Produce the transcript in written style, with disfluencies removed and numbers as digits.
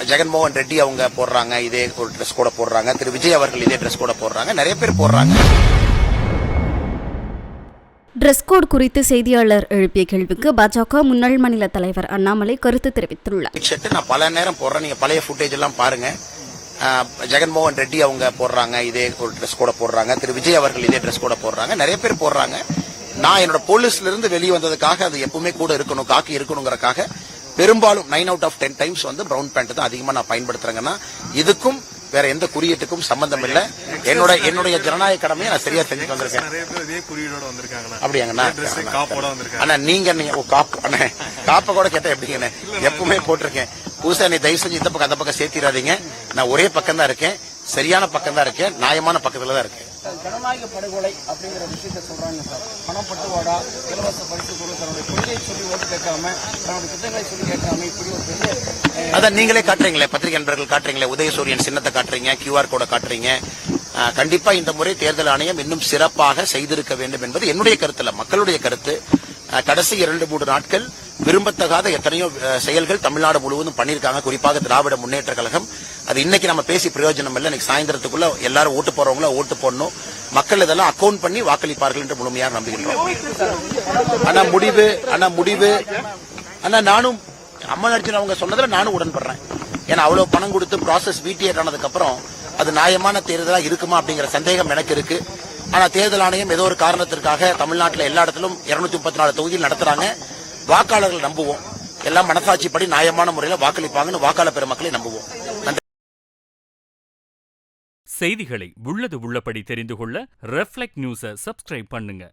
ஜெகன்மோகன் ரெட்டி அவங்க போடுறாங்க, இதே ஒரு ட்ரெஸ் கோட போடுறாங்க. திரு விஜய் அவர்கள் இதே ட்ரெஸ் கோட போடுறாங்க. நிறைய பேர் போடுறாங்க. டிரெஸ் கோட் குறித்து செய்தியாளர் எழுப்பிய கேள்விக்கு பாஜக முன்னாள் மாநில தலைவர் அண்ணாமலை கருத்து தெரிவித்துள்ளார். நான் பல நேரம் போடுறேன், நீங்க பழைய ஃபுட்டேஜ் எல்லாம் பாருங்க. ஜெகன்மோகன் ரெட்டி அவங்க போடுறாங்க, இதே ஒரு ட்ரெஸ் கோட போடுறாங்க. திரு விஜய் அவர்கள் இதே ட்ரெஸ் கோட போடுறாங்க. நிறைய பேர் போடுறாங்க. நான் என்னோட போலீஸ்ல இருந்து வெளியே வந்ததுக்காக அது எப்பவுமே கூட இருக்கணும், காக்கி இருக்கணுங்கிறக்காக பெரும்பாலும் 9 out of 10 டைம்ஸ் வந்து பிரவுன் பேண்ட் தான் அதிகமா நான் பயன்படுத்துறேங்கன்னா இதுக்கும் வேற எந்த குறியீட்டுக்கும் சம்பந்தம் இல்ல. என்னுடைய ஜனநாயக கடமையை நான் சரியா செஞ்சுட்டு வந்திருக்கேன். அப்படியாங்கண்ணா? ஆனா நீங்க காப்ப கூட கேட்டா எப்படிங்கண்ணே? எப்பவுமே போட்டிருக்கேன். புதுசா நீ தயவு செஞ்சு இந்த பக்கம் அந்த பக்கம் சேர்த்திடாதீங்க. நான் ஒரே பக்கம் தான் இருக்கேன், சரியான பக்கம் தான் இருக்கேன், நியாயமான பக்கத்துல தான் இருக்கேன். ஜனநாயக படுகொலை அப்படிங்கிற விஷயத்த சொல்றாங்க சார். பணப்பட்டுவாடா, இலவச பரிசு பொருள், தன்னுடைய கொள்கையை சொல்லி ஓட்டு கேட்காம, தன்னுடைய திட்டங்களை சொல்லி கேட்காம, இப்படி ஒரு பெரிய அதான் நீங்களே காட்டுறீங்களே, பத்திரிகை நண்பர்கள் காட்டுறீங்களே, உதயசூரியன் சின்னத்தை காட்டுறீங்க, QR கோட காட்டுறீங்க. கண்டிப்பா இந்த முறை தேர்தல் ஆணையம் இன்னும் சிறப்பாக செய்திருக்க வேண்டும் என்பது என்னுடைய கருத்து இல்ல, மக்களுடைய கருத்து. கடைசி 2-3 நாட்கள் விரும்பத்தகாத எத்தனையோ செயல்கள் தமிழ்நாடு முழுவதும் பண்ணிருக்காங்க, குறிப்பாக திராவிட முன்னேற்ற கழகம். அது இன்னைக்கு நம்ம பேசி பிரயோஜனம் இல்லை. இன்னைக்கு சாயந்தரத்துக்குள்ள எல்லாரும் ஓட்டு போறவங்கள ஓட்டு போடணும். மக்கள் இதெல்லாம் அக்கௌண்ட் பண்ணி வாக்களிப்பார்கள் என்று முழுமையாக நம்புகின்றோம். ஆனா நானும் அம்மா அர்ஜுன் அவங்க சொன்னதுல நானும் உடன்படுறேன். ஏன்னா அவ்வளவு பணம் கொடுத்து ப்ராசஸ் வீட்டியேட் ஆனதுக்கு அப்புறம் அது நியாயமான தேர்தலா இருக்குமா அப்படிங்கிற சந்தேகம் எனக்கு இருக்கு. ஆனா தேர்தல் ஆணையம் ஏதோ ஒரு காரணத்திற்காக தமிழ்நாட்டில் எல்லா இடத்திலும் 234 தொகுதியில் நடத்துறாங்க. வாக்காளர்கள் நம்புவோம், எல்லாம் மனசாட்சிப்படி நியாயமான முறையில் வாக்களிப்பாங்கன்னு வாக்காளர் பெருமக்களை நம்புவோம். செய்திகளை உள்ளது உள்ளபடி தெரிந்து கொள்ள ரெஃப்ளெக்ட் நியூஸை சப்ஸ்கிரைப் பண்ணுங்க.